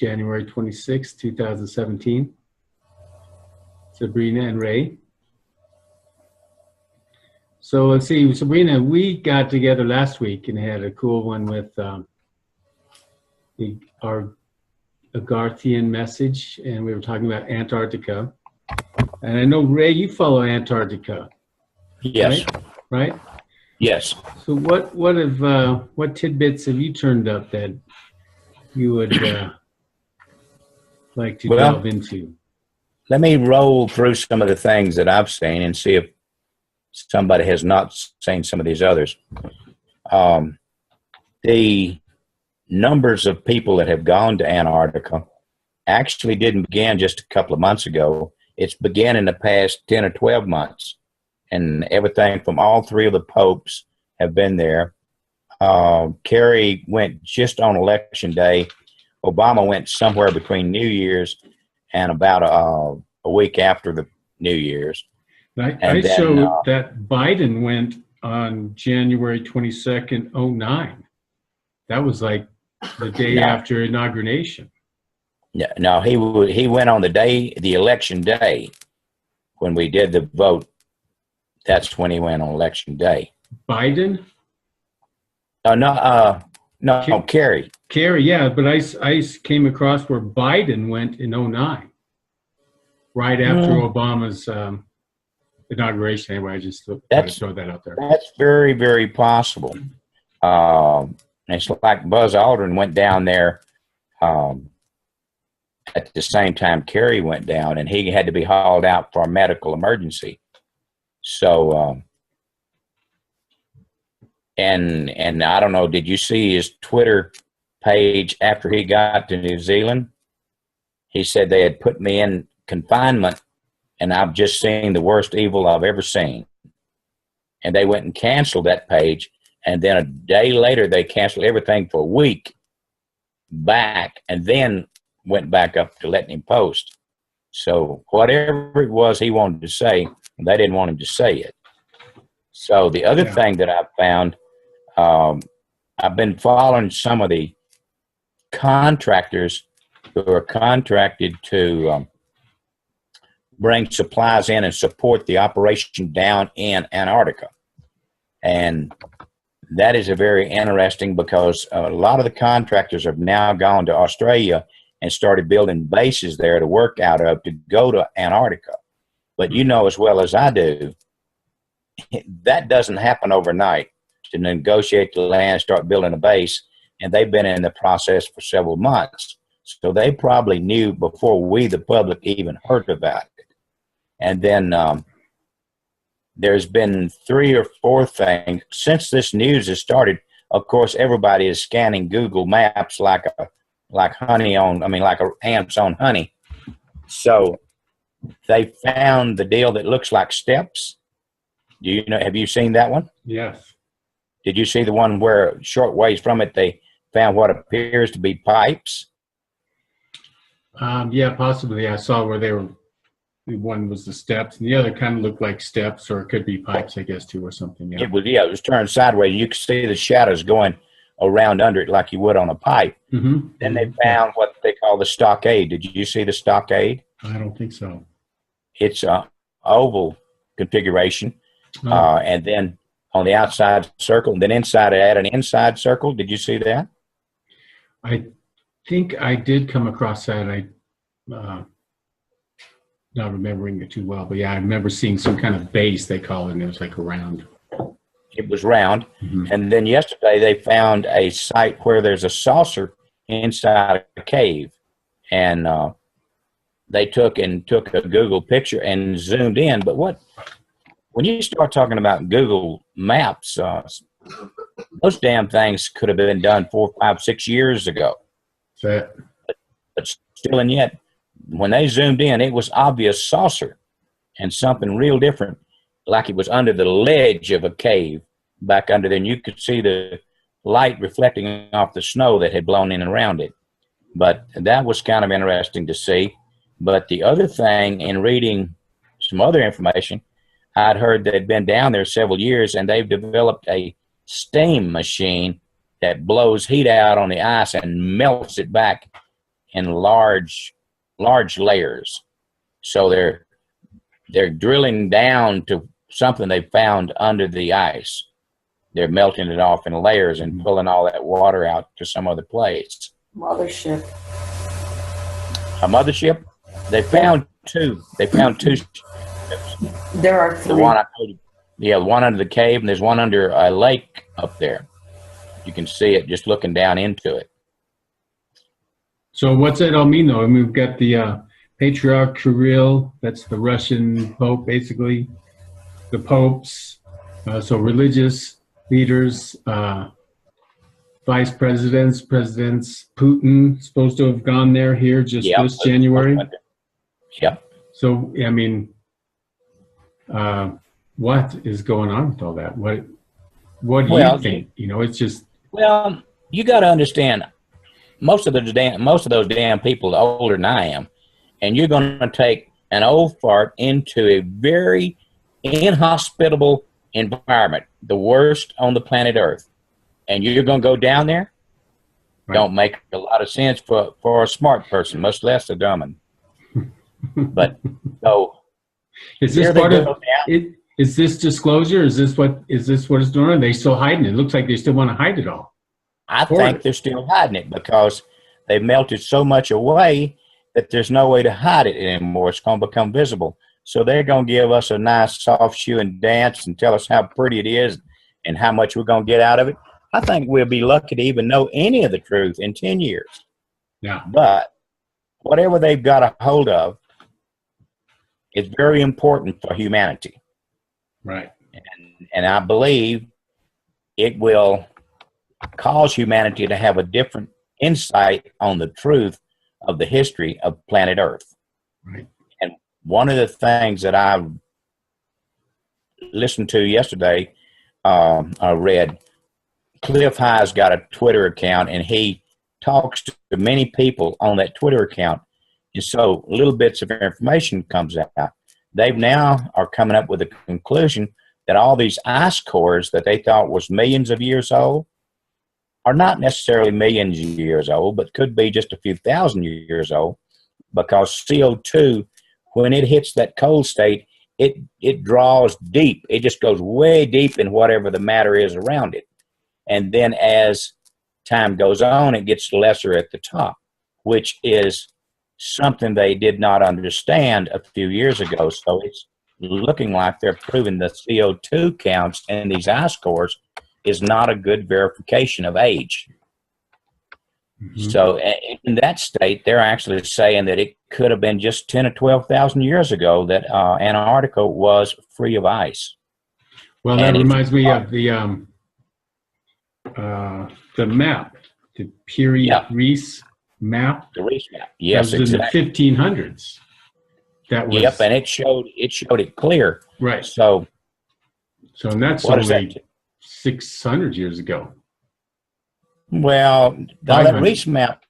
January 26, 2017. Sabrina and Ray. So let's see, Sabrina, we got together last week and had a cool one with our Agarthian message, and we were talking about Antarctica. And I know, Ray, you follow Antarctica. Yes. Right? Yes. So what tidbits have you turned up that you would like to delve into? Let me roll through some of the things that I've seen and see if somebody has not seen some of these others. The numbers of people that have gone to Antarctica actually didn't begin just a couple of months ago. It's began in the past 10 or 12 months. And everything from all three of the popes have been there. Kerry went just on election day. Obama went somewhere between New Year's and about a week after the New Year's. I showed that Biden went on January 22nd, 2009. That was like the day after inauguration. No, he went on the election day, when we did the vote. That's when he went on election day. Biden? No, Kerry. Kerry, yeah, but I came across where Biden went in 2009, right after Obama's inauguration. Anyway, I just throw that out there. That's very, very possible. It's like Buzz Aldrin went down there at the same time Kerry went down, and he had to be hauled out for a medical emergency. So, and I don't know, did you see his Twitter page after he got to New Zealand? He said they had put me in confinement and I've just seen the worst evil I've ever seen. And they went and canceled that page. And then a day later, they canceled everything for a week back and then went back up to letting him post. So whatever it was he wanted to say, they didn't want him to say it. So the other thing that I've found, I've been following some of the contractors who are contracted to bring supplies in and support the operation down in Antarctica. And that is a very interesting, because a lot of the contractors have now gone to Australia and started building bases there to work out of to go to Antarctica. But you know as well as I do, that doesn't happen overnight, to negotiate the land, start building a base, and they've been in the process for several months. So they probably knew before we, the public, even heard about it. And then there's been 3 or 4 things since this news has started. Of course, everybody is scanning Google Maps like ants on honey. So they found the deal that looks like steps. Do you know? Have you seen that one? Yes. Did you see the one where short ways from it they found what appears to be pipes? Yeah, possibly. I saw where they were. One was the steps, and the other kind of looked like steps, or it could be pipes, I guess, too, or something. Yeah. It was turned sideways. You could see the shadows going around under it like you would on a pipe. Mm-hmm. Then they found what they call the stockade. Did you see the stockade? I don't think so. It's an oval configuration, and then on the outside circle, and then inside it had an inside circle. Did you see that? I think I did come across that. I not remembering it too well, but yeah, I remember seeing some kind of base, they call it, and it was like a round. It was round. Mm-hmm. And then yesterday they found a site where there's a saucer inside a cave. And they took a Google picture and zoomed in. But when you start talking about Google Maps, those damn things could have been done 4, 5, 6 years ago. But still and yet, when they zoomed in, it was obvious saucer and something real different, like it was under the ledge of a cave back under there. And you could see the light reflecting off the snow that had blown in around it. But that was kind of interesting to see. But the other thing, in reading some other information, I'd heard they'd been down there several years, and they've developed a steam machine that blows heat out on the ice and melts it back in large layers. So they're drilling down to something they found under the ice. They're melting it off in layers and pulling all that water out to some other place. Mothership. A mothership? They found two. They found two ships. There are three. The one I told you, yeah, the one under the cave, and there's one under a lake up there. You can see it just looking down into it. So what's that all mean, though? I mean, we've got the Patriarch Kirill, that's the Russian Pope, basically. The popes, so religious leaders, vice presidents, Putin, supposed to have gone there here just this January. Yep. So, I mean, what is going on with all that? What do you think? You know, it's just... Well, you got to understand, most of those damn people are older than I am, and you're going to take an old fart into a very inhospitable environment, the worst on the planet Earth, and you're going to go down there? Right. Don't make a lot of sense for a smart person, much less a dumb one. But so is this part of it? Is this disclosure? Is this what it's doing? Are they still hiding it? It looks like they still want to hide it all. I think they're still hiding it because they've melted so much away that there's no way to hide it anymore. It's going to become visible. So they're going to give us a nice soft shoe and dance and tell us how pretty it is and how much we're going to get out of it. I think we'll be lucky to even know any of the truth in 10 years. Yeah. But whatever they've got a hold of is very important for humanity. Right. And I believe it will cause humanity to have a different insight on the truth of the history of planet Earth. Right. And one of the things that I listened to yesterday, I read, Cliff High's got a Twitter account, and he talks to many people on that Twitter account. And so little bits of information comes out. They now are coming up with a conclusion that all these ice cores that they thought was millions of years old are not necessarily millions of years old, but could be just a few thousand years old, because CO2, when it hits that cold state, it draws deep. It just goes way deep in whatever the matter is around it. And then as time goes on, it gets lesser at the top, which is something they did not understand a few years ago. So it's looking like they're proving the CO2 counts in these ice cores is not a good verification of age. Mm-hmm. So in that state, they're actually saying that it could have been just 10 or 12,000 years ago that Antarctica was free of ice. Well, that reminds me of the map, the Reese map. The Reese map, yes, that was exactly. In the 1500s. That was, yep, and it showed it clear. Right. So and that's only 600 years ago. Well, that Reese map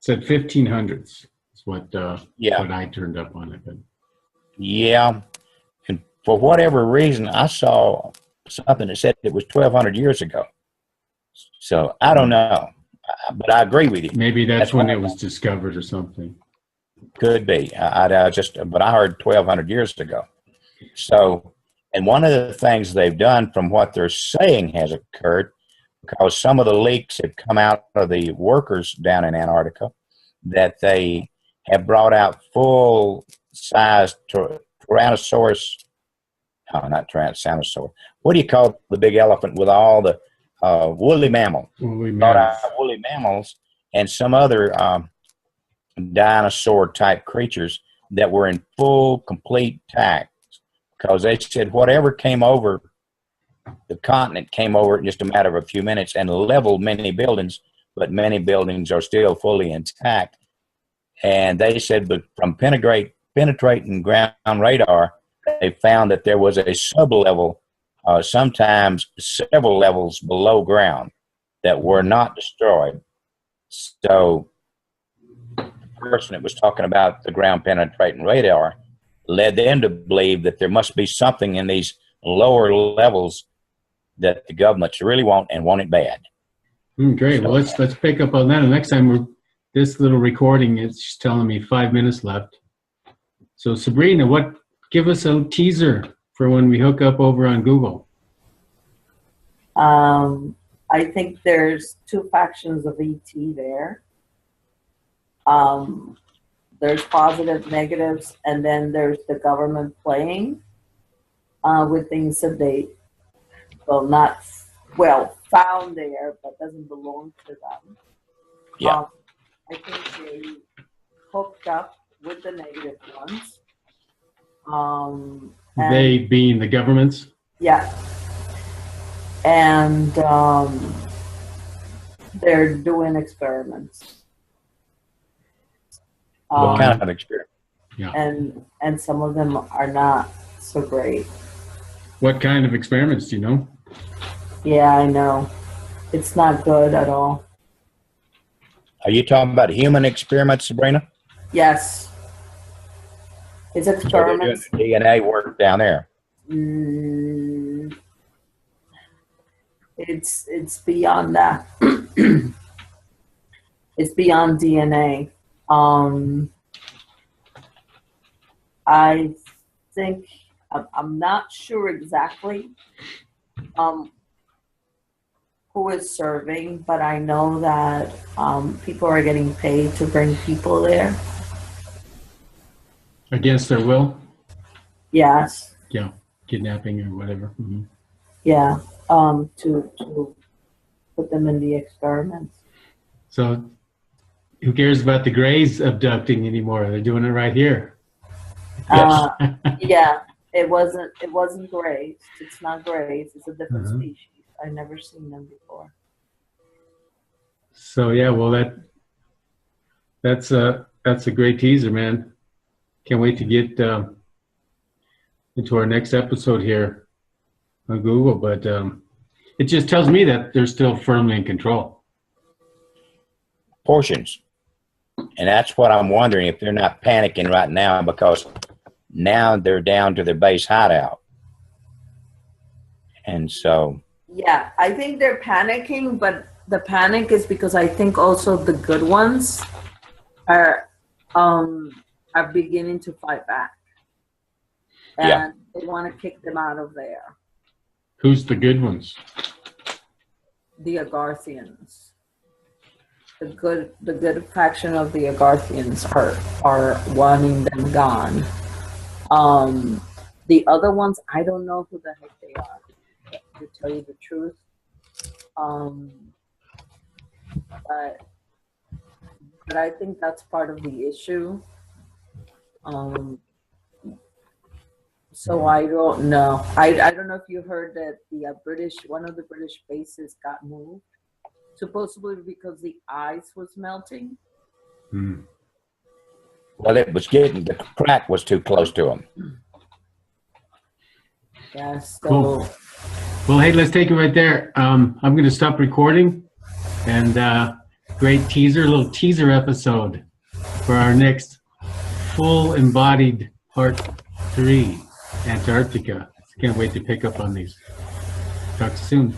said 1500s. That's what I turned up on it. But. Yeah, and for whatever reason, I saw something that said it was 1,200 years ago. So I don't know, but I agree with you. Maybe that's when it was discovered or something. Could be. But I heard 1,200 years ago. So, and one of the things they've done from what they're saying has occurred, because some of the leaks have come out of the workers down in Antarctica, that they have brought out full-sized Tyrannosaurus. Oh, not Tyrannosaurus. What do you call the big elephant with all the woolly mammal? Brought out woolly mammals and some other dinosaur-type creatures that were in full, complete tact, because they said whatever came over the continent came over in just a matter of a few minutes and leveled many buildings, but many buildings are still fully intact. And they said, but from penetrating ground radar, they found that there was a sublevel, sometimes several levels below ground, that were not destroyed. So the person that was talking about the ground penetrating radar led them to believe that there must be something in these lower levels that the governments really want and want it bad. Great. So, well, let's pick up on that. And next time we're this little recording, it's telling me 5 minutes left. So Sabrina, give us a teaser for when we hook up over on Google. I think there's two factions of ET there. There's positive, negatives, and then there's the government playing with things that they, found there, but doesn't belong to them. Yeah. I think they hooked up with the negative ones. They being the governments? Yeah. And they're doing experiments. What kind of experiment? Yeah. And some of them are not so great. What kind of experiments, do you know? Yeah, I know. It's not good at all. Are you talking about human experiments, Sabrina? Yes. It's So they're doing experiments. DNA work down there. It's beyond that. It's beyond DNA. I think I'm not sure exactly who is serving, but I know that people are getting paid to bring people there. Against their will? Yes. Yeah, kidnapping or whatever. Mm-hmm. Yeah. To put them in the experiments. So who cares about the Greys abducting anymore? They're doing it right here. Yeah. It wasn't Grays. It's not Grays. It's a different Uh-huh. species. I've never seen them before. So yeah, well that's a great teaser, man. Can't wait to get into our next episode here on Google. But it just tells me that they're still firmly in control. Portions. And that's what I'm wondering, if they're not panicking right now, because now they're down to their base hideout. And so... Yeah, I think they're panicking, but the panic is because I think also the good ones are beginning to fight back. And Yeah. they want to kick them out of there. Who's the good ones? The Agarthians. The good faction of the Agarthians are wanting them gone. The other ones, I don't know who the heck they are, to tell you the truth. But I think that's part of the issue. So I don't know. I don't know if you heard that one of the British bases got moved, supposedly because the ice was melting. Hmm. Well, the crack was too close to them. Yeah, so Cool. Well, hey, let's take it right there. I'm going to stop recording, and great little teaser episode for our next full embodied part 3, Antarctica. Can't wait to pick up on these. Talk soon.